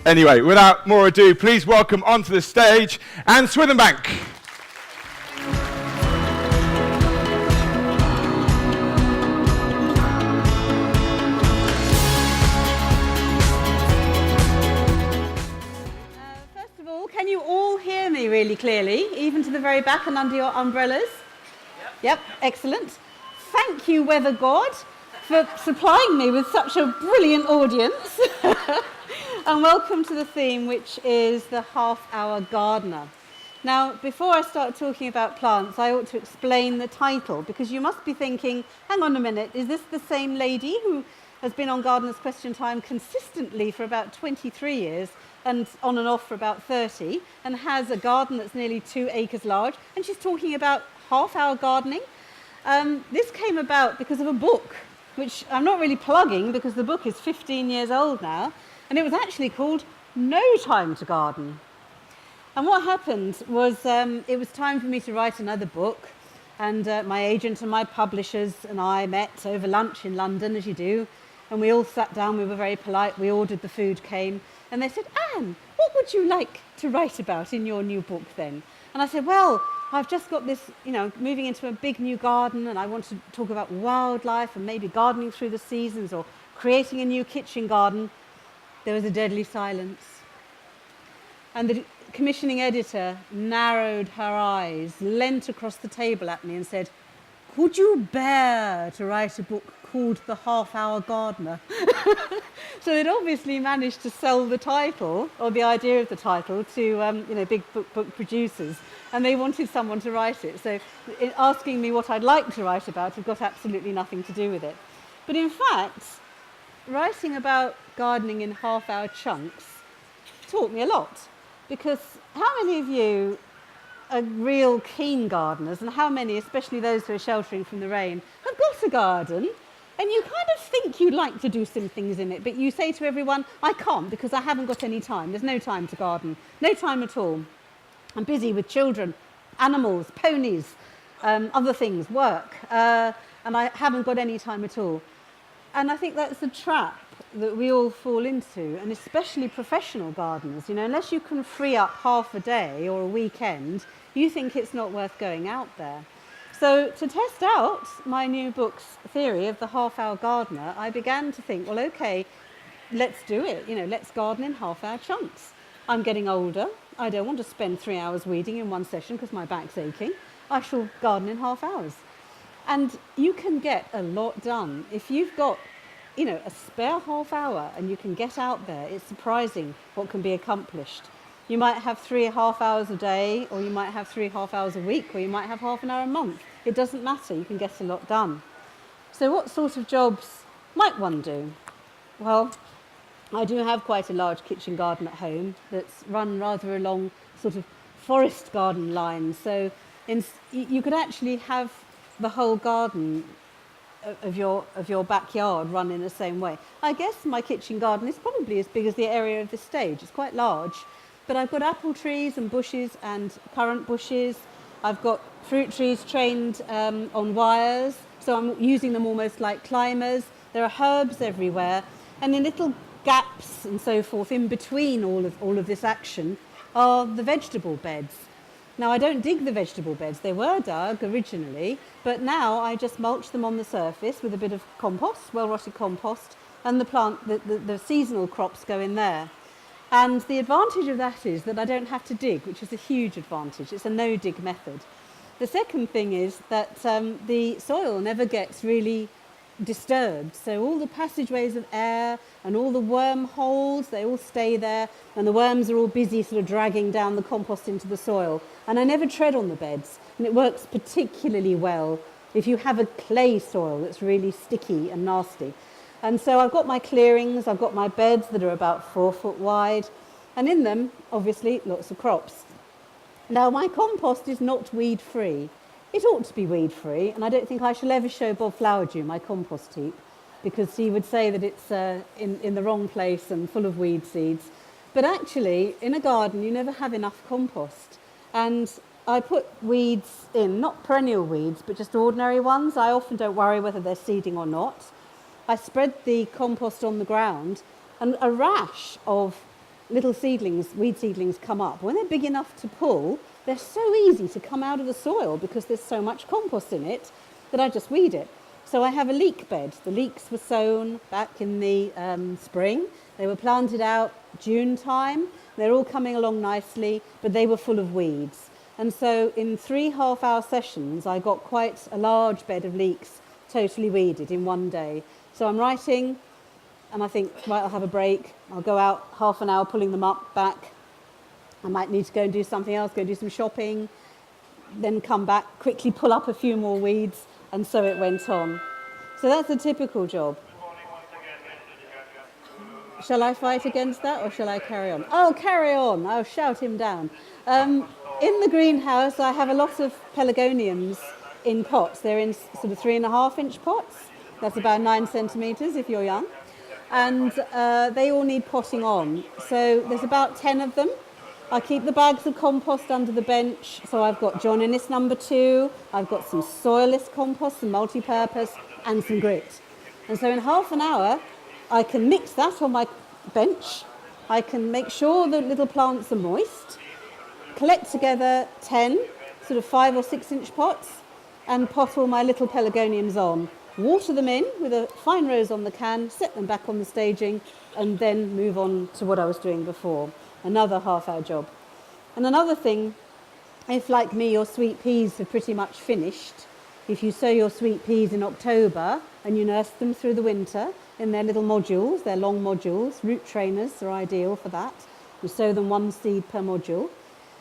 Anyway, without more ado, please welcome onto the stage Anne Swithinbank. First of all, can you all hear me really clearly, even to the very back and under your umbrellas? Yep, excellent. Thank you, Weather God, for supplying me with such a brilliant audience. And welcome to the theme, which is the half-hour gardener. Now, before I start talking about plants, I ought to explain the title, because you must be thinking, hang on a minute, is this the same lady who has been on Gardener's Question Time consistently for about 23 years and on and off for about 30, and has a garden that's nearly 2 acres large, and she's talking about half-hour gardening? This came about because of a book, which I'm not really plugging because the book is 15 years old now, and it was actually called No Time to Garden. And what happened was it was time for me to write another book, and my agent and my publishers and I met over lunch in London, as you do, and we all sat down, we were very polite, we ordered, the food came, and they said, Anne, what would you like to write about in your new book then? And I said, well, I've just got this, moving into a big new garden, and I want to talk about wildlife and maybe gardening through the seasons or creating a new kitchen garden. There was a deadly silence. And the commissioning editor narrowed her eyes, leant across the table at me and said, could you bear to write a book called The Half-Hour Gardener? So they'd obviously managed to sell the title, or the idea of the title, to big book producers, and they wanted someone to write it. So asking me what I'd like to write about had got absolutely nothing to do with it. But in fact, writing about gardening in half-hour chunks taught me a lot, because how many of you are real keen gardeners, and how many, especially those who are sheltering from the rain, have got a garden, and you kind of think you'd like to do some things in it, but you say to everyone, I can't because I haven't got any time. There's no time to garden, no time at all. I'm busy with children, animals, ponies, other things, work, and I haven't got any time at all. And I think that's a trap that we all fall into, and especially professional gardeners. Unless you can free up half a day or a weekend, you think it's not worth going out there. So to test out my new book's theory of the half-hour gardener, I began to think, well, okay, let's do it. Let's garden in half-hour chunks. I'm getting older. I don't want to spend 3 hours weeding in one session because my back's aching. I shall garden in half hours. And you can get a lot done. If you've got, a spare half hour and you can get out there, it's surprising what can be accomplished. You might have 3.5 hours a day, or you might have 3.5 hours a week, or you might have half an hour a month. It doesn't matter, you can get a lot done. So what sort of jobs might one do? Well, I do have quite a large kitchen garden at home that's run rather along sort of forest garden lines. So you could actually have the whole garden of your backyard run in the same way. I guess my kitchen garden is probably as big as the area of this stage. It's quite large, but I've got apple trees and bushes and currant bushes. I've got fruit trees trained on wires, so I'm using them almost like climbers. There are herbs everywhere, and in little gaps and so forth in between all of this action are the vegetable beds. Now, I don't dig the vegetable beds. They were dug originally, but now I just mulch them on the surface with a bit of compost, well-rotted compost, and the seasonal crops go in there. And the advantage of that is that I don't have to dig, which is a huge advantage. It's a no-dig method. The second thing is that the soil never gets really disturbed. So all the passageways of air and all the wormholes, they all stay there, and the worms are all busy sort of dragging down the compost into the soil. And I never tread on the beds, and it works particularly well if you have a clay soil that's really sticky and nasty. And so I've got my clearings, I've got my beds that are about 4 foot wide, and in them, obviously, lots of crops. Now, my compost is not weed-free. It ought to be weed-free, and I don't think I shall ever show Bob Flowerdew my compost heap, because he would say that it's in the wrong place and full of weed seeds. But actually, in a garden, you never have enough compost. And I put weeds in, not perennial weeds, but just ordinary ones. I often don't worry whether they're seeding or not. I spread the compost on the ground, and a rash of little seedlings, weed seedlings come up, when they're big enough to pull, they're so easy to come out of the soil because there's so much compost in it that I just weed it. So I have a leek bed. The leeks were sown back in the spring. They were planted out June time. They're all coming along nicely, but they were full of weeds. And so in 3 half-hour sessions, I got quite a large bed of leeks totally weeded in one day. So I'm writing, and I think, right, I'll have a break. I'll go out half an hour pulling them up, back. I might need to go and do something else, go do some shopping, then come back, quickly pull up a few more weeds, and so it went on. So that's a typical job. Shall I fight against that, or shall I carry on? I'll carry on. I'll shout him down. In the greenhouse, I have a lot of pelargoniums in pots. They're in sort of 3.5-inch pots. That's about 9 centimetres if you're young. And they all need potting on. So there's about 10 of them. I keep the bags of compost under the bench. So I've got John Innes number 2. I've got some soilless compost, some multi-purpose, and some grit. And so in half an hour, I can mix that on my bench. I can make sure the little plants are moist, collect together 10 sort of 5 or 6-inch pots, and pot all my little pelargoniums on. Water them in with a fine rose on the can, set them back on the staging, and then move on to what I was doing before. Another half-hour job. And another thing, if like me your sweet peas have pretty much finished, if you sow your sweet peas in October and you nurse them through the winter in their little modules, their long modules, root trainers are ideal for that. You sow them 1 seed per module.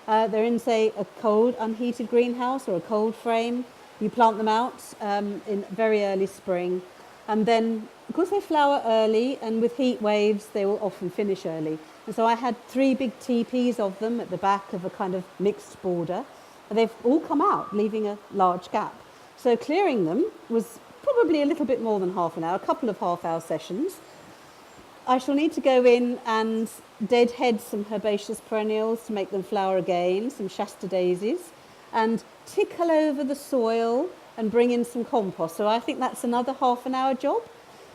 They're in, say, a cold, unheated greenhouse or a cold frame. You plant them out in very early spring. And then, because they flower early, and with heat waves, they will often finish early. And so I had 3 big teepees of them at the back of a kind of mixed border. And they've all come out, leaving a large gap. So clearing them was probably a little bit more than half an hour, a couple of half-hour sessions. I shall need to go in and deadhead some herbaceous perennials to make them flower again, some Shasta daisies, and tickle over the soil and bring in some compost. So I think that's another half an hour job.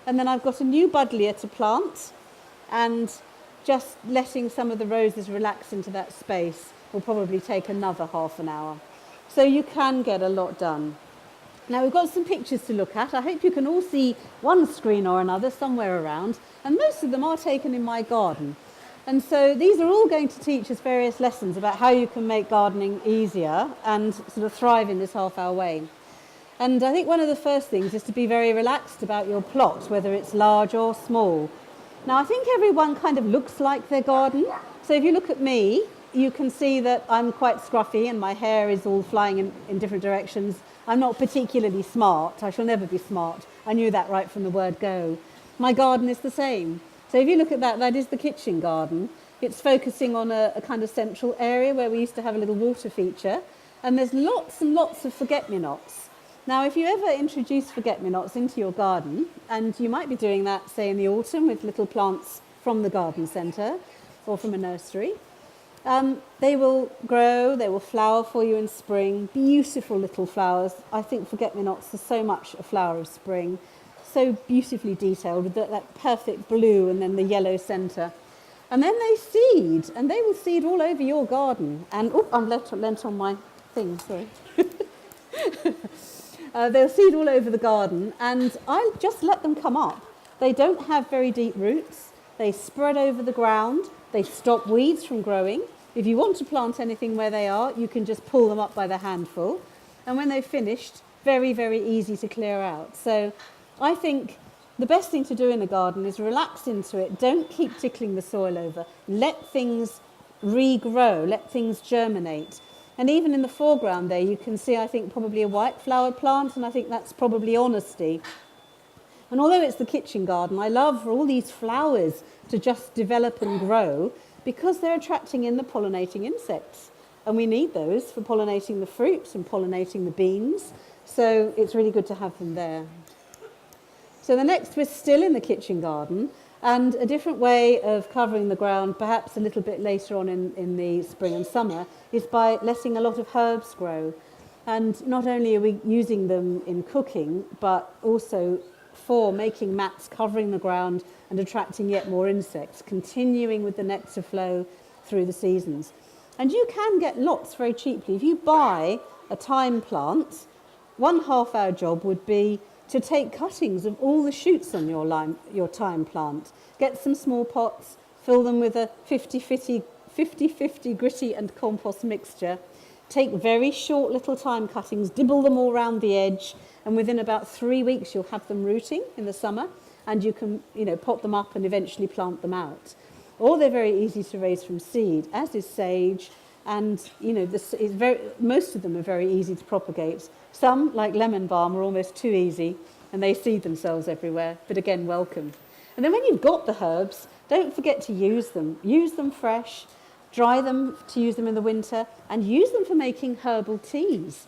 And then I've got a new buddleia to plant, and just letting some of the roses relax into that space will probably take another half an hour. So you can get a lot done. Now we've got some pictures to look at. I hope you can all see one screen or another somewhere around, and most of them are taken in my garden. And so these are all going to teach us various lessons about how you can make gardening easier and sort of thrive in this half-hour way. And I think one of the first things is to be very relaxed about your plot, whether it's large or small. Now I think everyone kind of looks like their garden. So if you look at me, you can see that I'm quite scruffy and my hair is all flying in different directions. I'm not particularly smart. I shall never be smart. I knew that right from the word go. My garden is the same. So if you look at that, that is the kitchen garden. It's focusing on a kind of central area where we used to have a little water feature. And there's lots and lots of forget-me-nots. Now, if you ever introduce forget-me-nots into your garden, and you might be doing that, say, in the autumn with little plants from the garden centre or from a nursery, they will grow, they will flower for you in spring. Beautiful little flowers. I think forget-me-nots are so much a flower of spring. So beautifully detailed with that perfect blue and then the yellow centre. And then they seed, and they will seed all over your garden. And, oh, I'm lent on my thing, sorry. They'll seed all over the garden, and I just let them come up. They don't have very deep roots. They spread over the ground. They stop weeds from growing. If you want to plant anything where they are, you can just pull them up by the handful. And when they've finished, very, very easy to clear out. So I think the best thing to do in a garden is relax into it. Don't keep tickling the soil over. Let things regrow. Let things germinate. And even in the foreground there, you can see, I think, probably a white flowered plant, and I think that's probably honesty. And although it's the kitchen garden, I love for all these flowers to just develop and grow because they're attracting in the pollinating insects. And we need those for pollinating the fruits and pollinating the beans. So it's really good to have them there. So the next, we're still in the kitchen garden, and a different way of covering the ground, perhaps a little bit later on in the spring and summer, is by letting a lot of herbs grow. And not only are we using them in cooking, but also for making mats, covering the ground and attracting yet more insects, continuing with the nectar flow through the seasons. And you can get lots very cheaply. If you buy a thyme plant, 1/2 hour job would be to take cuttings of all the shoots on your thyme plant, get some small pots, fill them with a 50-50 gritty and compost mixture, take very short little thyme cuttings, dibble them all round the edge, and within about 3 weeks you'll have them rooting in the summer, and you can pot them up and eventually plant them out. Or they're very easy to raise from seed, as is sage, and most of them are very easy to propagate. Some, like lemon balm, are almost too easy, and they seed themselves everywhere, but again, welcome. And then when you've got the herbs, don't forget to use them. Use them fresh, dry them to use them in the winter, and use them for making herbal teas.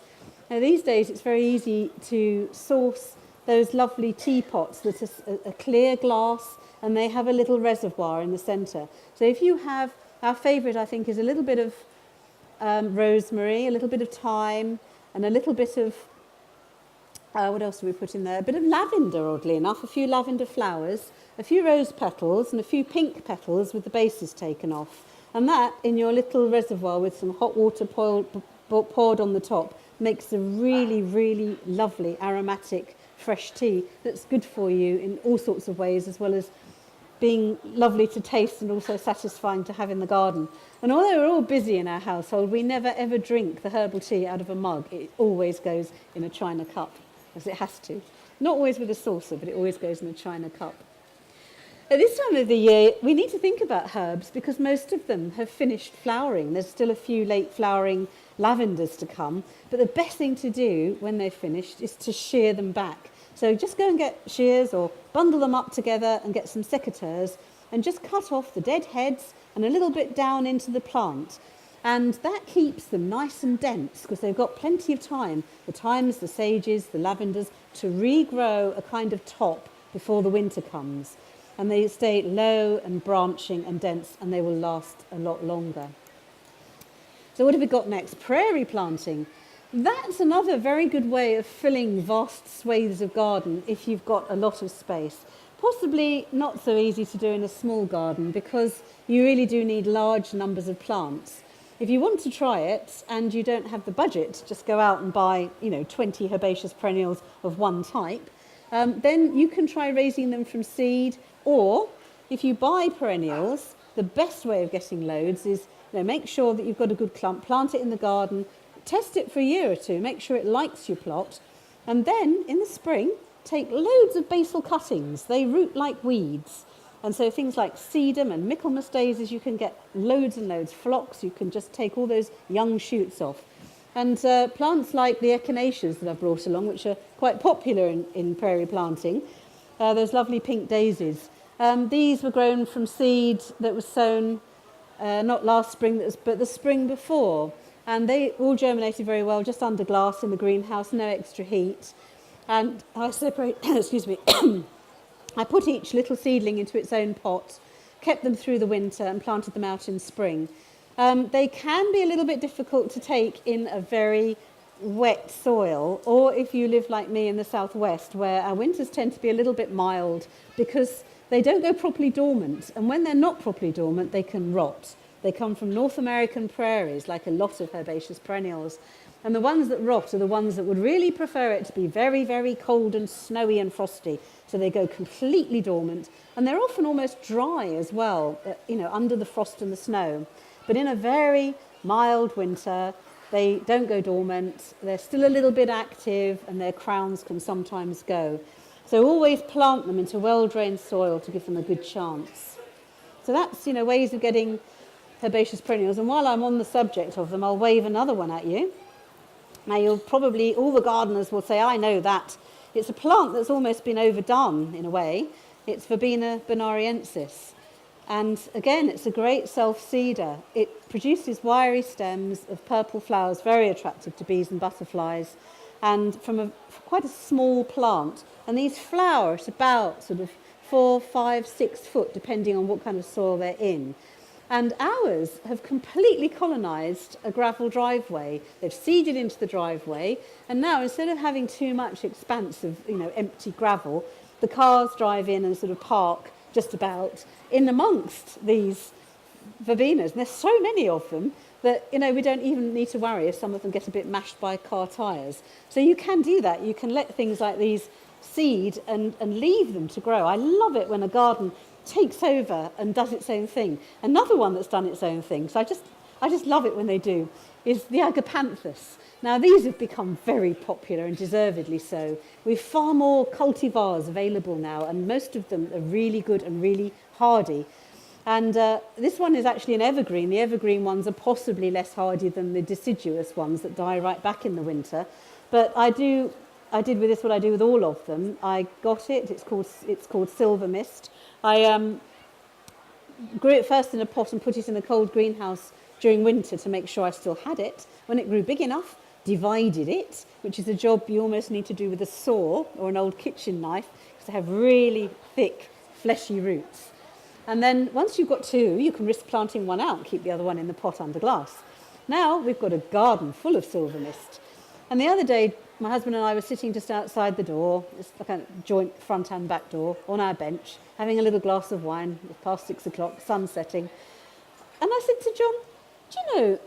Now, these days, it's very easy to source those lovely teapots that are a clear glass, and they have a little reservoir in the centre. So if you have, our favourite, I think, is a little bit of rosemary, a little bit of thyme, and a little bit of, what else do we put in there? A bit of lavender, oddly enough, a few lavender flowers, a few rose petals, and a few pink petals with the bases taken off. And that, in your little reservoir with some hot water poured on the top, makes a really, really lovely aromatic fresh tea that's good for you in all sorts of ways, as well as being lovely to taste and also satisfying to have in the garden. And although we're all busy in our household, we never ever drink the herbal tea out of a mug. It always goes in a china cup, as it has to. Not always with a saucer, but it always goes in a china cup. At this time of the year, we need to think about herbs because most of them have finished flowering. There's still a few late flowering lavenders to come, but the best thing to do when they're finished is to shear them back. So just go and get shears or bundle them up together and get some secateurs and just cut off the dead heads and a little bit down into the plant. And that keeps them nice and dense because they've got plenty of time, the thymes, the sages, the lavenders, to regrow a kind of top before the winter comes. And they stay low and branching and dense, and they will last a lot longer. So what have we got next? Prairie planting. That's another very good way of filling vast swathes of garden if you've got a lot of space. Possibly not so easy to do in a small garden because you really do need large numbers of plants. If you want to try it and you don't have the budget, just go out and buy 20 herbaceous perennials of one type. Then you can try raising them from seed, or if you buy perennials, the best way of getting loads is make sure that you've got a good clump, plant it in the garden, test it for a year or two, make sure it likes your plot, and then in the spring take loads of basal cuttings. They root like weeds, and so things like sedum and Michaelmas daisies, you can get loads and loads. Phlox, you can just take all those young shoots off. And plants like the echinaceas that I've brought along, which are quite popular in prairie planting, those lovely pink daisies. These were grown from seed that was sown not last spring, but the spring before. And they all germinated very well, just under glass in the greenhouse, no extra heat. And I separate, excuse me, I put each little seedling into its own pot, kept them through the winter and planted them out in spring. They can be a little bit difficult to take in a very wet soil, or if you live like me in the southwest, where our winters tend to be a little bit mild because they don't go properly dormant, and when they're not properly dormant, they can rot. They come from North American prairies, like a lot of herbaceous perennials, and the ones that rot are the ones that would really prefer it to be very, very cold and snowy and frosty, so they go completely dormant, and they're often almost dry as well, under the frost and the snow. But in a very mild winter, they don't go dormant, they're still a little bit active, and their crowns can sometimes go. So always plant them into well-drained soil to give them a good chance. So that's, ways of getting herbaceous perennials. And while I'm on the subject of them, I'll wave another one at you. Now, all the gardeners will say, I know that. It's a plant that's almost been overdone in a way. It's Verbena bonariensis. And again, it's a great self-seeder. It produces wiry stems of purple flowers, very attractive to bees and butterflies, and from quite a small plant. And these flower at about sort of 4, 5, 6 foot, depending on what kind of soil they're in. And ours have completely colonised a gravel driveway. They've seeded into the driveway, and now instead of having too much expanse of empty gravel, the cars drive in and sort of park just about in amongst these verbenas. And there's so many of them that, we don't even need to worry if some of them get a bit mashed by car tyres. So you can do that. You can let things like these seed and leave them to grow. I love it when a garden takes over and does its own thing. Another one that's done its own thing, so I just love it when they do, is the agapanthus. Now these have become very popular and deservedly so. We've far more cultivars available now, and most of them are really good and really hardy. And this one is actually an evergreen. The evergreen ones are possibly less hardy than the deciduous ones that die right back in the winter. But I did with this what I do with all of them. I got it. It's called Silver Mist. I grew it first in a pot and put it in a cold greenhouse during winter to make sure I still had it. When it grew big enough, divided it, which is a job you almost need to do with a saw or an old kitchen knife, because they have really thick, fleshy roots. And then once you've got two, you can risk planting one out and keep the other one in the pot under glass. Now we've got a garden full of silver mist. And the other day, my husband and I were sitting just outside the door, it's like a joint front and back door, on our bench, having a little glass of wine. It was past 6 o'clock, sun setting. And I said to John, do you know,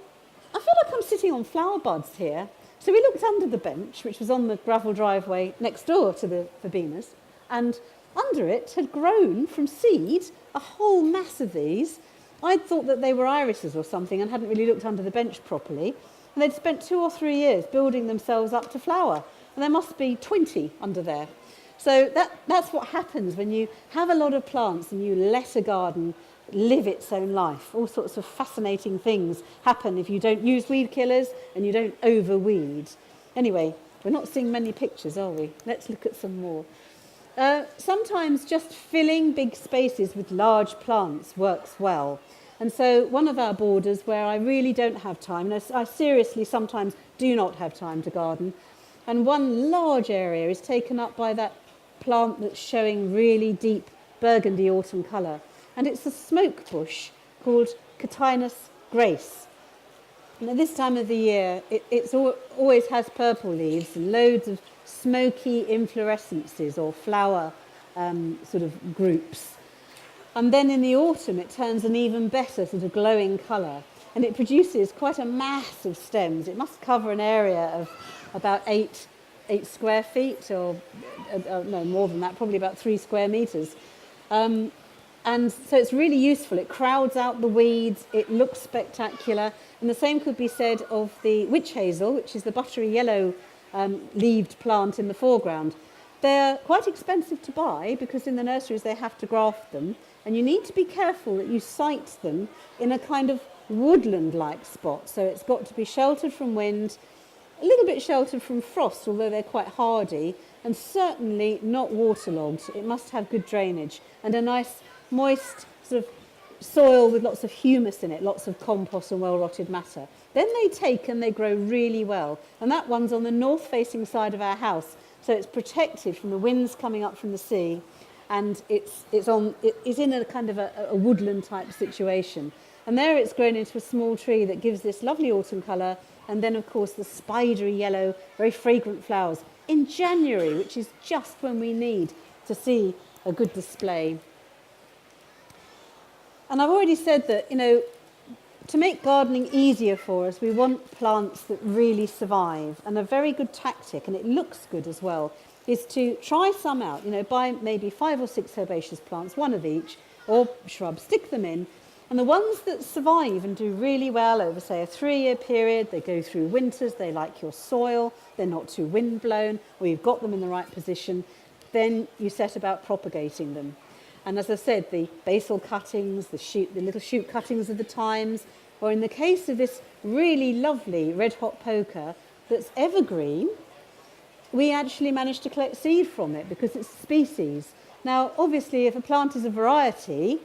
I feel like I'm sitting on flower buds here. So we looked under the bench, which was on the gravel driveway next door to the verbenas, and under it had grown from seed a whole mass of these. I'd thought that they were irises or something and hadn't really looked under the bench properly. And they'd spent 2 or 3 years building themselves up to flower. And there must be 20 under there. So that's what happens when you have a lot of plants and you let a garden live its own life. All sorts of fascinating things happen if you don't use weed killers and you don't overweed. Anyway, we're not seeing many pictures, are we? Let's look at some more. Sometimes just filling big spaces with large plants works well. And so one of our borders where I really don't have time, and I seriously sometimes do not have time to garden, and one large area is taken up by that plant that's showing really deep burgundy autumn colour. And it's a smoke bush called Catinus grace. And at this time of the year, it always has purple leaves and loads of smoky inflorescences or flower sort of groups. And then in the autumn, it turns an even better sort of glowing colour. And it produces quite a mass of stems. It must cover an area of about 8 square feet, or no, more than that, probably about 3 square metres. And so it's really useful. It crowds out the weeds. It looks spectacular. And the same could be said of the witch hazel, which is the buttery yellow leaved plant in the foreground. They're quite expensive to buy because in the nurseries they have to graft them. And you need to be careful that you site them in a kind of woodland-like spot. So it's got to be sheltered from wind, a little bit sheltered from frost, although they're quite hardy, and certainly not waterlogged. It must have good drainage and a nice moist sort of soil with lots of humus in it, lots of compost and well-rotted matter. Then they take and they grow really well. And that one's on the north-facing side of our house, so it's protected from the winds coming up from the sea, and it's in a kind of a woodland-type situation. And there it's grown into a small tree that gives this lovely autumn colour, and then, of course, the spidery yellow, very fragrant flowers in January, which is just when we need to see a good display. And I've already said that, to make gardening easier for us, we want plants that really survive. And a very good tactic, and it looks good as well, is to try some out. Buy maybe 5 or 6 herbaceous plants, one of each, or shrubs, stick them in. And the ones that survive and do really well over, say, a 3-year period, they go through winters, they like your soil, they're not too windblown, or you've got them in the right position, then you set about propagating them. And as I said, the basil cuttings, the little shoot cuttings of the Times, or in the case of this really lovely red hot poker that's evergreen, we actually managed to collect seed from it because it's a species. Now, obviously, if a plant is a variety,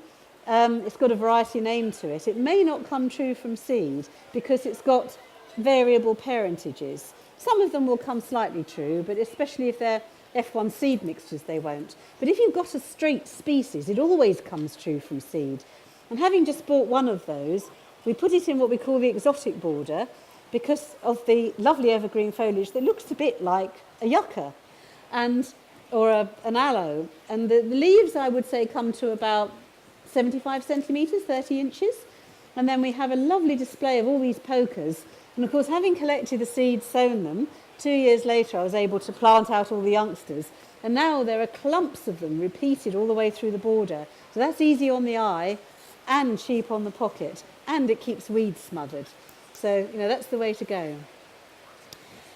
it's got a variety name to it. It may not come true from seed because it's got variable parentages. Some of them will come slightly true, but especially if they're F1 seed mixtures, they won't. But if you've got a straight species, it always comes true from seed. And having just bought one of those, we put it in what we call the exotic border because of the lovely evergreen foliage that looks a bit like a yucca. And or an aloe. And the leaves, I would say, come to about 75 centimetres, 30 inches. And then we have a lovely display of all these pokers. And of course, having collected the seeds, sown them, 2 years later I was able to plant out all the youngsters. And now there are clumps of them repeated all the way through the border. So that's easy on the eye and cheap on the pocket. And it keeps weeds smothered. So, that's the way to go.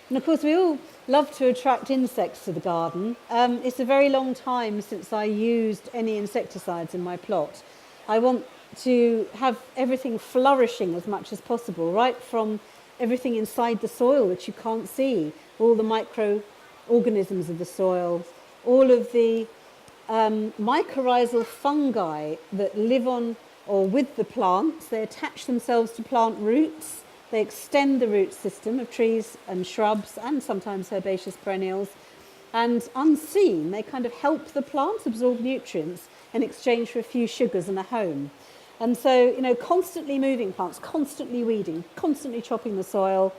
And of course, we all love to attract insects to the garden. It's a very long time since I used any insecticides in my plot. I want to have everything flourishing as much as possible, right from everything inside the soil that you can't see, all the microorganisms of the soil, all of the mycorrhizal fungi that live on or with the plants. They attach themselves to plant roots. They extend the root system of trees and shrubs and sometimes herbaceous perennials. And unseen, they kind of help the plants absorb nutrients in exchange for a few sugars and a home. And so, constantly moving plants, constantly weeding, constantly chopping the soil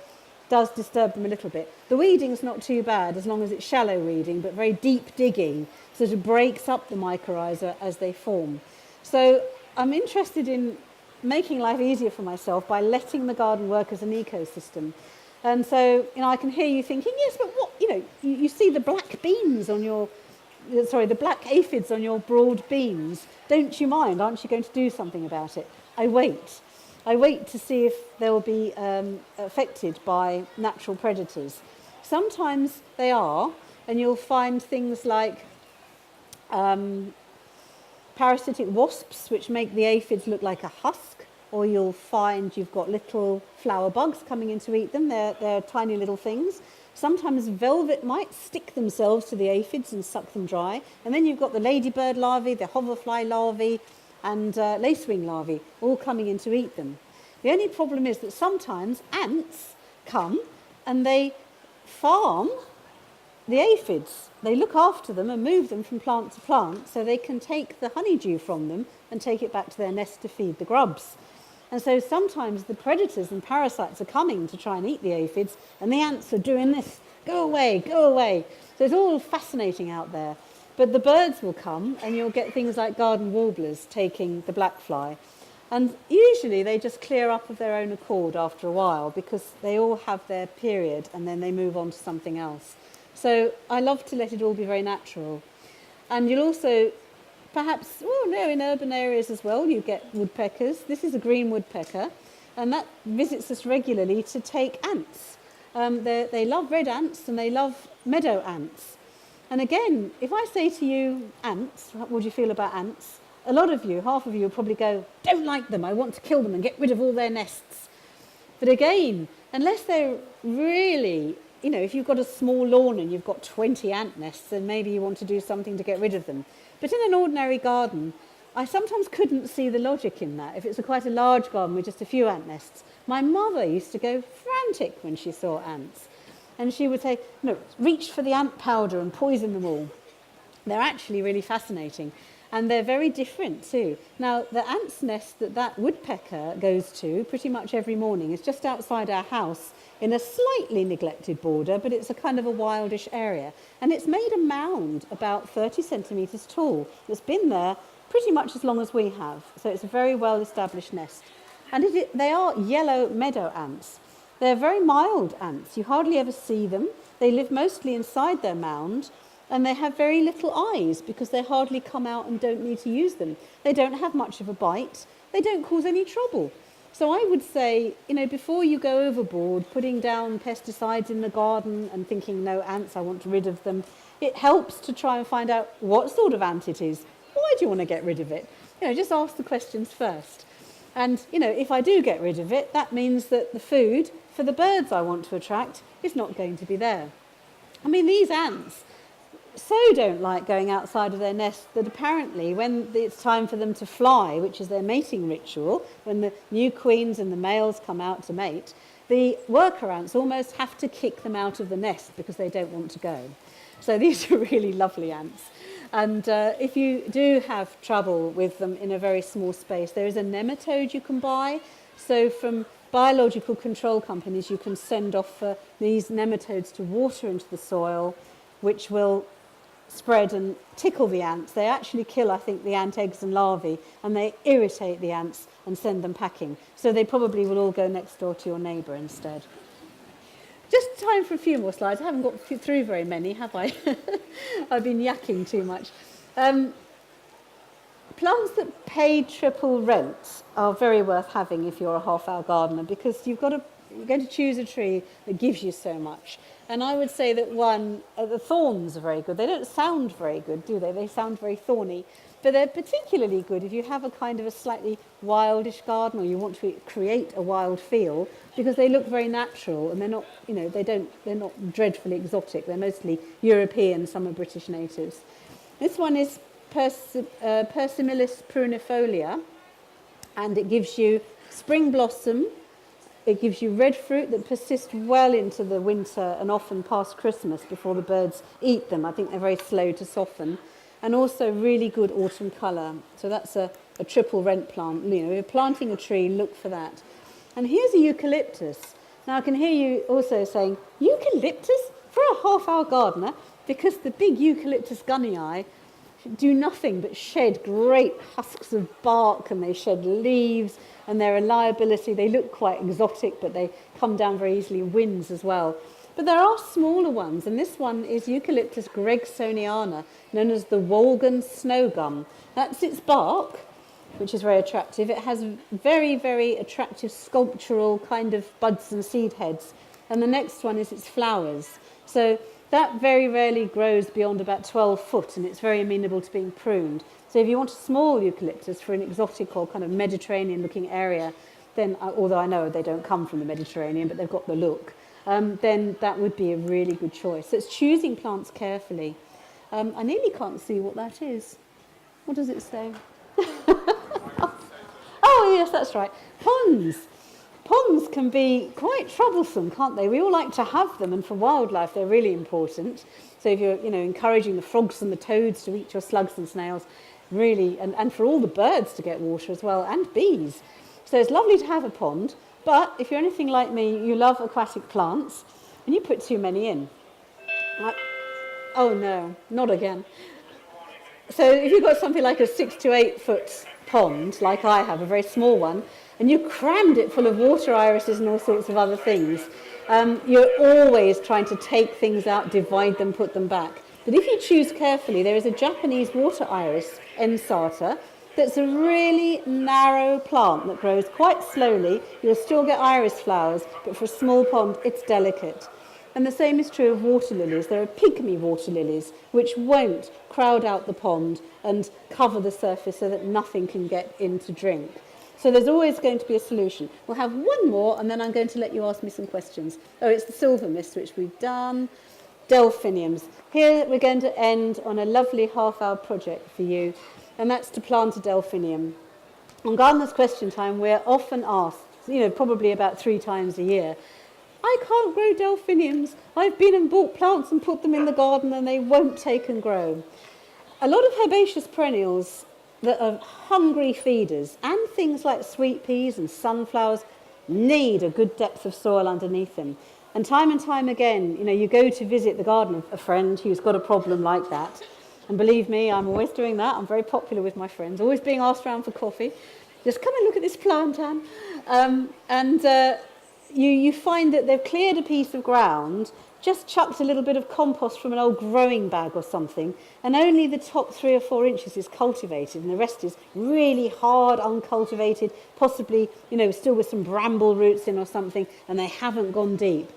does disturb them a little bit. The weeding's not too bad as long as it's shallow weeding, but very deep digging sort of breaks up the mycorrhiza as they form. So I'm interested in making life easier for myself by letting the garden work as an ecosystem. And so, I can hear you thinking, yes, but what, you see the black beans on the black aphids on your broad beans. Don't you mind? Aren't you going to do something about it? I wait to see if they'll be affected by natural predators. Sometimes they are, and you'll find things like parasitic wasps, which make the aphids look like a husk, or you'll find you've got little flower bugs coming in to eat them. They're tiny little things. Sometimes velvet mites stick themselves to the aphids and suck them dry. And then you've got the ladybird larvae, the hoverfly larvae, and lacewing larvae all coming in to eat them. The only problem is that sometimes ants come and they farm the aphids. They look after them and move them from plant to plant so they can take the honeydew from them and take it back to their nest to feed the grubs. And so sometimes the predators and parasites are coming to try and eat the aphids, and the ants are doing this, go away, go away. So it's all fascinating out there. But the birds will come, and you'll get things like garden warblers taking the black fly. And usually they just clear up of their own accord after a while because they all have their period and then they move on to something else. So I love to let it all be very natural. And you'll also perhaps, in urban areas as well, you get woodpeckers. This is a green woodpecker, and that visits us regularly to take ants. They love red ants and they love meadow ants. And again, if I say to you, ants, what would you feel about ants? A lot of you, half of you, will probably go, don't like them, I want to kill them and get rid of all their nests. But again, unless they're really, if you've got a small lawn and you've got 20 ant nests, then maybe you want to do something to get rid of them. But in an ordinary garden, I sometimes couldn't see the logic in that. If it's quite a large garden with just a few ant nests, my mother used to go frantic when she saw ants. And she would say, no, reach for the ant powder and poison them all. They're actually really fascinating. And they're very different too. Now, the ant's nest that woodpecker goes to pretty much every morning is just outside our house in a slightly neglected border, but it's a kind of a wildish area. And it's made a mound about 30 centimetres tall that's been there pretty much as long as we have. So it's a very well-established nest. And they are yellow meadow ants. They're very mild ants. You hardly ever see them. They live mostly inside their mound. And they have very little eyes because they hardly come out and don't need to use them. They don't have much of a bite. They don't cause any trouble. So I would say, before you go overboard, putting down pesticides in the garden and thinking, no, ants, I want rid of them, it helps to try and find out what sort of ant it is. Why do you want to get rid of it? Just ask the questions first. And, if I do get rid of it, that means that the food for the birds I want to attract is not going to be there. I mean, these ants so don't like going outside of their nest that apparently when it's time for them to fly, which is their mating ritual, when the new queens and the males come out to mate, the worker ants almost have to kick them out of the nest because they don't want to go. So these are really lovely ants. And if you do have trouble with them in a very small space, there is a nematode you can buy. So from biological control companies, you can send off these nematodes to water into the soil, which will spread and tickle the ants. They actually kill, I think, the ant eggs and larvae, and they irritate the ants and send them packing. So they probably will all go next door to your neighbour instead. Just time for a few more slides. I haven't got through very many, have I? I've been yakking too much. Plants that pay triple rent are very worth having if you're a half-hour gardener, because you're going to choose a tree that gives you so much. And I would say that the thorns are very good. They don't sound very good, do they? They sound very thorny. But they're particularly good if you have a kind of a slightly wildish garden, or you want to create a wild feel, because they look very natural and they're not, they're not dreadfully exotic. They're mostly European, some are British natives. This one is Persimilis prunifolia, and it gives you spring blossom. It gives you red fruit that persists well into the winter and often past Christmas before the birds eat them. I think they're very slow to soften. And also really good autumn colour. So that's a triple rent plant. If you're planting a tree, look for that. And here's a eucalyptus. Now I can hear you also saying, eucalyptus for a half-hour gardener? Because the big eucalyptus gunnii do nothing but shed great husks of bark, and they shed leaves, and they're a liability. They look quite exotic, but they come down very easily in winds as well. But there are smaller ones, and this one is Eucalyptus gregsoniana, known as the Wolgan snow gum. That's its bark, which is very attractive. It has very, very attractive sculptural kind of buds and seed heads. And the next one is its flowers. So that very rarely grows beyond about 12 foot, and it's very amenable to being pruned. So if you want a small eucalyptus for an exotic or kind of Mediterranean-looking area, then, although I know they don't come from the Mediterranean, but they've got the look, then that would be a really good choice. So it's choosing plants carefully. I nearly can't see what that is. What does it say? Oh, yes, that's right. Ponds. Ponds can be quite troublesome, can't they? We all like to have them, and for wildlife they're really important. So if you're encouraging the frogs and the toads to eat your slugs and snails, really, and for all the birds to get water as well, and bees. So it's lovely to have a pond, but if you're anything like me, you love aquatic plants, and you put too many in. Oh no, not again. So if you've got something like a 6 to 8 foot pond, like I have, a very small one, and you crammed it full of water irises and all sorts of other things, you're always trying to take things out, divide them, put them back. But if you choose carefully, there is a Japanese water iris, Ensata, that's a really narrow plant that grows quite slowly. You'll still get iris flowers, but for a small pond, it's delicate. And the same is true of water lilies. There are pygmy water lilies, which won't crowd out the pond and cover the surface so that nothing can get in to drink. So there's always going to be a solution. We'll have one more, and then I'm going to let you ask me some questions. Oh, it's the silver mist, which we've done. Delphiniums. Here we're going to end on a lovely half-hour project for you, and that's to plant a delphinium. On Gardener's Question Time, we're often asked, probably about 3 times a year, I can't grow delphiniums. I've been and bought plants and put them in the garden and they won't take and grow. A lot of herbaceous perennials that are hungry feeders, and things like sweet peas and sunflowers, need a good depth of soil underneath them. And time again, you go to visit the garden of a friend who's got a problem like that. And believe me, I'm always doing that. I'm very popular with my friends, always being asked around for coffee. Just come and look at this plant, Anne. You find that they've cleared a piece of ground, just chucked a little bit of compost from an old growing bag or something, and only the top 3 or 4 inches is cultivated, and the rest is really hard, uncultivated, possibly, still with some bramble roots in or something, and they haven't gone deep.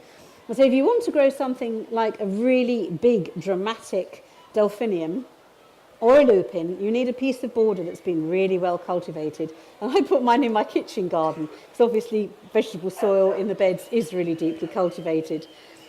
And so if you want to grow something like a really big, dramatic delphinium, or a lupin, you need a piece of border that's been really well cultivated. And I put mine in my kitchen garden, because obviously vegetable soil in the beds is really deeply cultivated.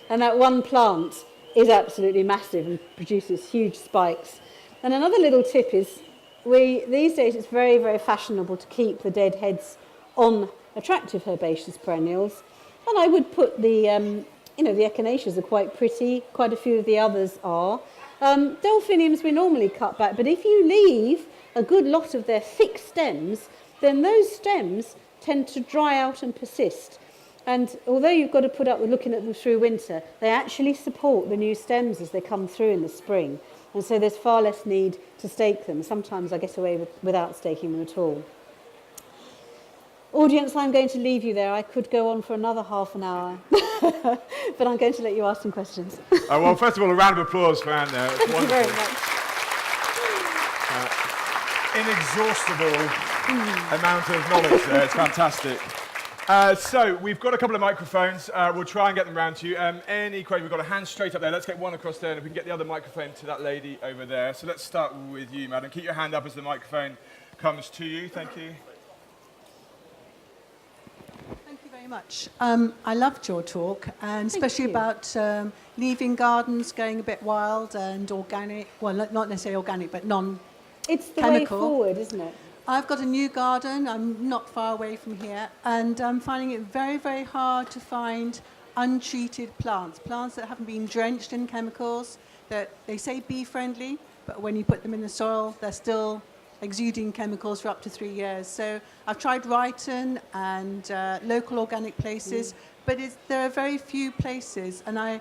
And that one plant is absolutely massive and produces huge spikes. And another little tip is, these days it's very, very fashionable to keep the dead heads on attractive herbaceous perennials. And I would put the echinaceas are quite pretty, quite a few of the others are. Delphiniums we normally cut back, but if you leave a good lot of their thick stems, then those stems tend to dry out and persist. And although you've got to put up with looking at them through winter, they actually support the new stems as they come through in the spring. And so there's far less need to stake them. Sometimes I get away without staking them at all. Audience, I'm going to leave you there. I could go on for another half an hour, but I'm going to let you ask some questions. Well, first of all, a round of applause for Anne there. It's Thank you very wonderful. much. Inexhaustible amount of knowledge there. It's fantastic. So we've got a couple of microphones. We'll try and get them round to you. Any question? We've got a hand straight up there. Let's get one across there, and if we can get the other microphone to that lady over there. So let's start with you, madam. Keep your hand up as the microphone comes to you. Thank you. Thank you very much. I loved your talk, and especially about leaving gardens going a bit wild and organic. Well, not necessarily organic, but non-chemical. It's the way forward, isn't it? I've got a new garden. I'm not far away from here, and I'm finding it very, very hard to find untreated plants that haven't been drenched in chemicals, that they say bee-friendly, but when you put them in the soil, they're still exuding chemicals for up to 3 years. So I've tried Ryton and local organic places, but there are very few places, and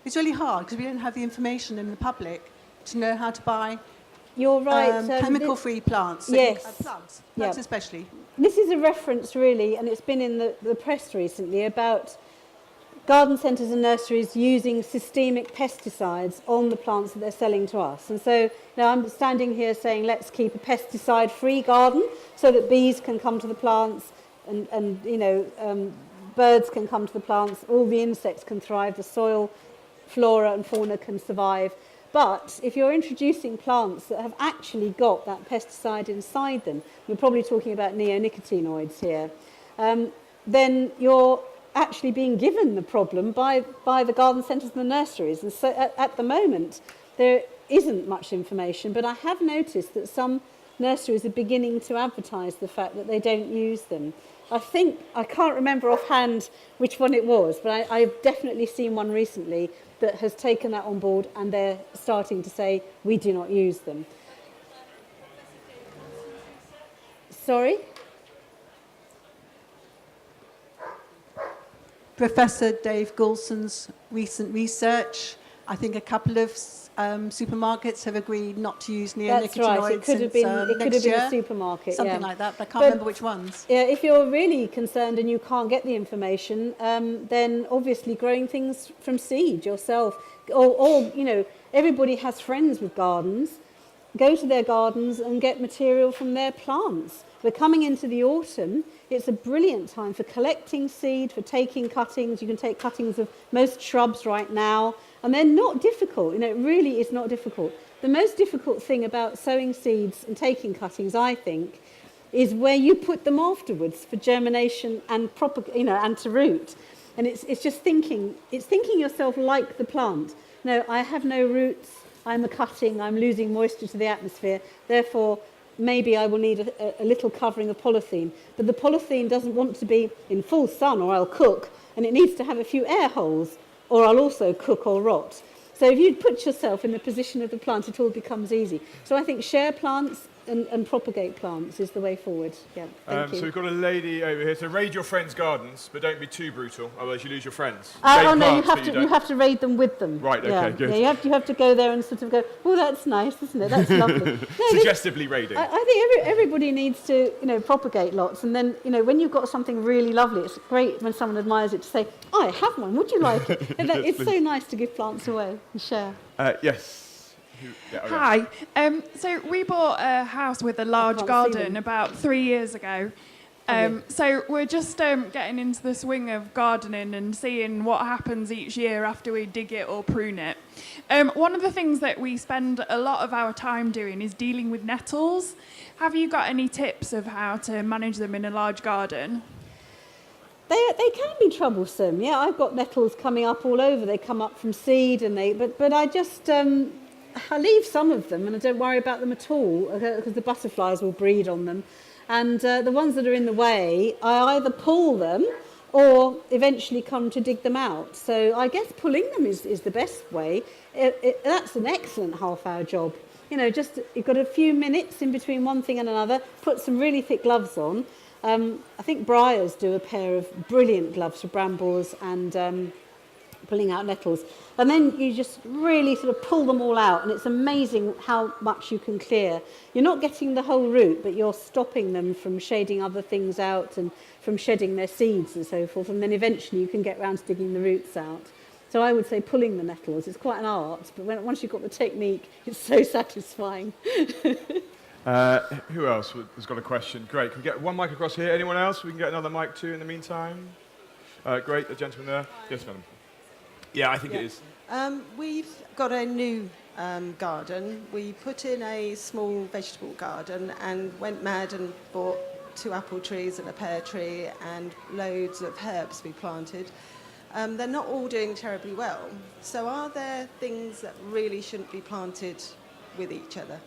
it's really hard because we don't have the information in the public to know how to buy You're right. chemical-free plants. Yes. Plants Yeah. especially. This is a reference, really, and it's been in the press recently, about garden centres and nurseries using systemic pesticides on the plants that they're selling to us. And so now I'm standing here saying, let's keep a pesticide-free garden so that bees can come to the plants and birds can come to the plants, all the insects can thrive, the soil, flora and fauna can survive. But if you're introducing plants that have actually got that pesticide inside them, we're probably talking about neonicotinoids here, then you're actually being given the problem by the garden centres and the nurseries. And so at the moment, there isn't much information, but I have noticed that some nurseries are beginning to advertise the fact that they don't use them. I can't remember offhand which one it was, but I've definitely seen one recently that has taken that on board, and they're starting to say, we do not use them. Sorry? Professor Dave Goulson's recent research, I think a couple of supermarkets have agreed not to use neonicotinoids. That's right. It could have been a supermarket, something like that. But I can't remember which ones. Yeah, if you're really concerned and you can't get the information, then obviously growing things from seed yourself, or everybody has friends with gardens. Go to their gardens and get material from their plants. We're coming into the autumn. It's a brilliant time for collecting seed, for taking cuttings. You can take cuttings of most shrubs right now, and they're not difficult. It really is not difficult. The most difficult thing about sowing seeds and taking cuttings, I think, is where you put them afterwards for germination and and to root. And it's just thinking yourself like the plant. No, I have no roots. I'm a cutting. I'm losing moisture to the atmosphere. Therefore, maybe I will need a little covering of polythene. But the polythene doesn't want to be in full sun or I'll cook, and it needs to have a few air holes or I'll also cook or rot. So if you put yourself in the position of the plant, it all becomes easy. So I think share plants and propagate plants is the way forward. Yeah, thank you. So we've got a lady over here. So raid your friends' gardens, but don't be too brutal, otherwise you lose your friends. Oh no, you have to raid them with them. Right, okay, good. Yeah, you have to go there and sort of go, oh, that's nice, isn't it? That's lovely. Suggestively raiding. I think everybody needs to, propagate lots, and then, when you've got something really lovely, it's great when someone admires it to say, I have one, would you like it? And it's so nice to give plants away and share. Yes. Hi. So we bought a house with a large garden about 3 years ago. So we're just getting into the swing of gardening and seeing what happens each year after we dig it or prune it. One of the things that we spend a lot of our time doing is dealing with nettles. Have you got any tips of how to manage them in a large garden? They can be troublesome. Yeah, I've got nettles coming up all over. They come up from seed, but I just I leave some of them and I don't worry about them at all because the butterflies will breed on them. And the ones that are in the way, I either pull them or eventually come to dig them out. So I guess pulling them is the best way. That's an excellent half-hour job. Just you've got a few minutes in between one thing and another. Put some really thick gloves on. I think Briars do a pair of brilliant gloves for brambles and pulling out nettles. And then you just really sort of pull them all out, and it's amazing how much you can clear. You're not getting the whole root, but you're stopping them from shading other things out and from shedding their seeds and so forth, and then eventually you can get round to digging the roots out. So I would say pulling the nettles, it's quite an art, but once you've got the technique, it's so satisfying. Who else has got a question? Great. Can we get one mic across here? Anyone else? We can get another mic too in the meantime. Great, the gentleman there. Yes, madam. Yeah, I think it is. We've got a new garden. We put in a small vegetable garden and went mad and bought 2 apple trees and a pear tree and loads of herbs we planted. They're not all doing terribly well. So are there things that really shouldn't be planted with each other?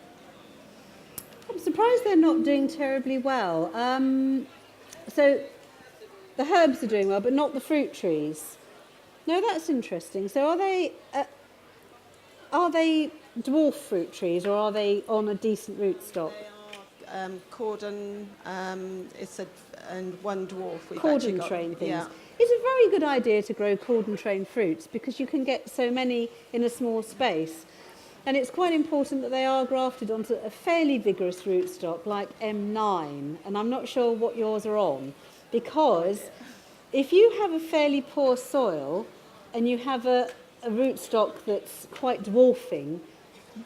I'm surprised they're not doing terribly well. So the herbs are doing well, but not the fruit trees. No, that's interesting. So are they dwarf fruit trees, or are they on a decent rootstock? They are cordon, and one dwarf. Cordon train things. Yeah. It's a very good idea to grow cordon train fruits because you can get so many in a small space. And it's quite important that they are grafted onto a fairly vigorous rootstock like M9. And I'm not sure what yours are on, because if you have a fairly poor soil and you have a rootstock that's quite dwarfing,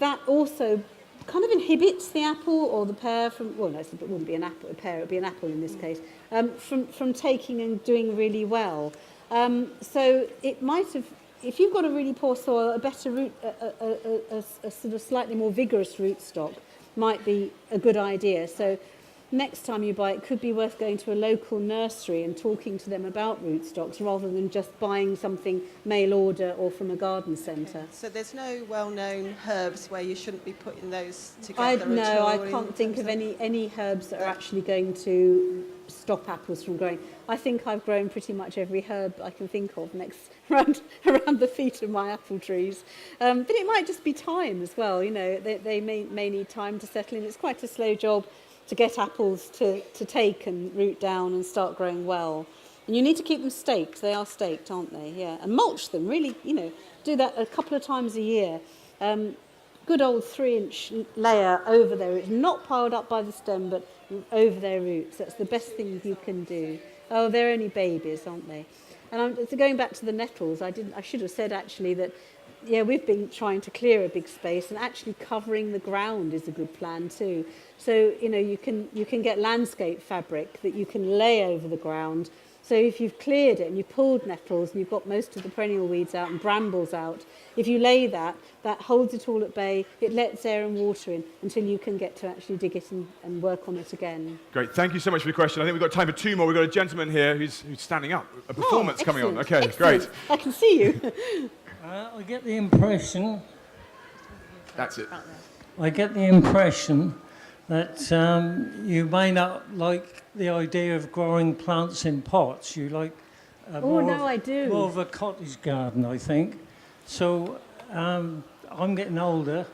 that also kind of inhibits the apple or the pear from, well, no, it wouldn't be an apple, a pear, it would be an apple in this case, from taking and doing really well. So it might have, if you've got a really poor soil, a better root, a sort of slightly more vigorous rootstock might be a good idea. So next time you buy it, could be worth going to a local nursery and talking to them about rootstocks rather than just buying something mail order or from a garden centre. So there's no well-known herbs where you shouldn't be putting those together at No, all? I can't think of any herbs that are actually going to stop apples from growing. I think I've grown pretty much every herb I can think of around the feet of my apple trees. But it might just be time as well. You know, they may need time to settle in. It's quite a slow job to get apples to take and root down and start growing well. And you need to keep them staked. They are staked, aren't they? Yeah. And mulch them, really, you know, do that a couple of times a year. Good old 3-inch layer over their roots, not piled up by the stem, but over their roots. That's the best thing you can do. Oh, they're only babies, aren't they? And so going back to the nettles, I should have said actually that, yeah, we've been trying to clear a big space, and actually covering the ground is a good plan too. So, you know, you can get landscape fabric that you can lay over the ground. So if you've cleared it and you've pulled nettles and you've got most of the perennial weeds out and brambles out, if you lay that holds it all at bay. It lets air and water in until you can get to actually dig it and work on it again. Great, thank you so much for your question. I think we've got time for 2 more. We've got a gentleman here who's standing up. A performance coming on. Okay, excellent. great. I can see you. I get the impression. That's it. I get the impression that you may not like the idea of growing plants in pots. You like I do. more of a cottage garden, I think. So I'm getting older.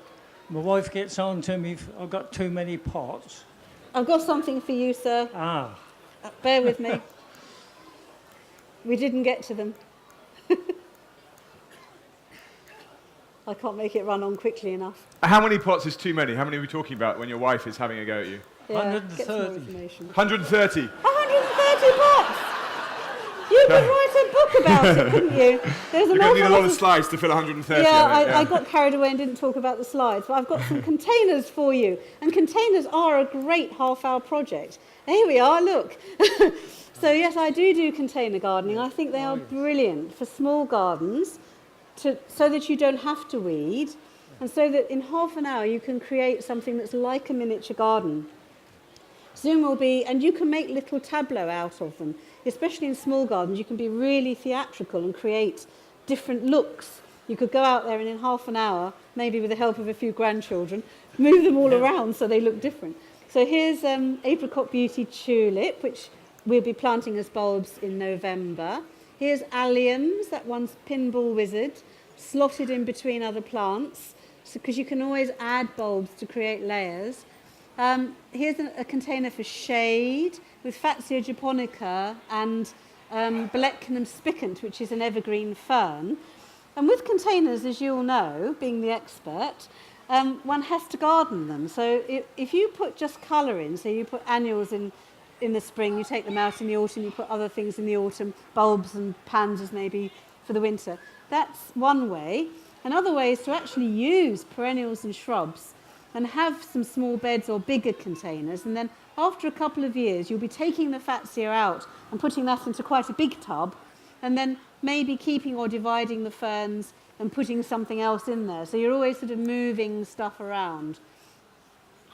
My wife gets on to me. I've got too many pots. I've got something for you, sir. Bear with me. We didn't get to them. I can't make it run on quickly enough. How many pots is too many? How many are we talking about when your wife is having a go at you? Yeah, get some more 130. information. 130. 130 pots! You could write a book about it, couldn't you? There's You're an going to awful need a lot lot of slides to fill 130. Yeah, I think, I got carried away and didn't talk about the slides, but I've got some containers for you. And containers are a great half-hour project. Here we are, look. So yes, I do container gardening. I think they are brilliant for small gardens, so that you don't have to weed, and so that in half an hour you can create something that's like a miniature garden. Zoom will be, and you can make little tableaux out of them. Especially in small gardens, you can be really theatrical and create different looks. You could go out there and in half an hour, maybe with the help of a few grandchildren, move them all around so they look different. So here's Apricot Beauty Tulip, which we'll be planting as bulbs in November. Here's alliums, that one's Pinball Wizard, slotted in between other plants, because you can always add bulbs to create layers. Here's a container for shade with Fatsia japonica and Bolectinum spicant, which is an evergreen fern. And with containers, as you'll know, being the expert, one has to garden them. So if you put just colour in, so you put annuals in the spring, you take them out in the autumn, you put other things in the autumn, bulbs and pansies maybe for the winter. That's one way. Another way is to actually use perennials and shrubs and have some small beds or bigger containers, and then after a couple of years you'll be taking the fatsia out and putting that into quite a big tub, and then maybe keeping or dividing the ferns and putting something else in there. So you're always sort of moving stuff around.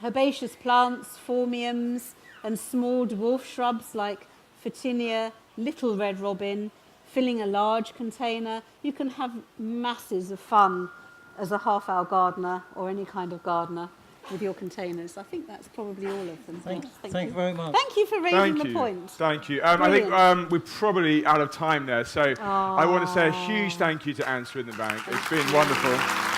Herbaceous plants, phormiums, and small dwarf shrubs like Photinia, little red robin, filling a large container. You can have masses of fun as a half-hour gardener or any kind of gardener with your containers. I think that's probably all of them. Thank you very much. Thank you for raising the point. Thank you. I think we're probably out of time there, so I want to say a huge thank you to Anne Swithinbank. It's been wonderful.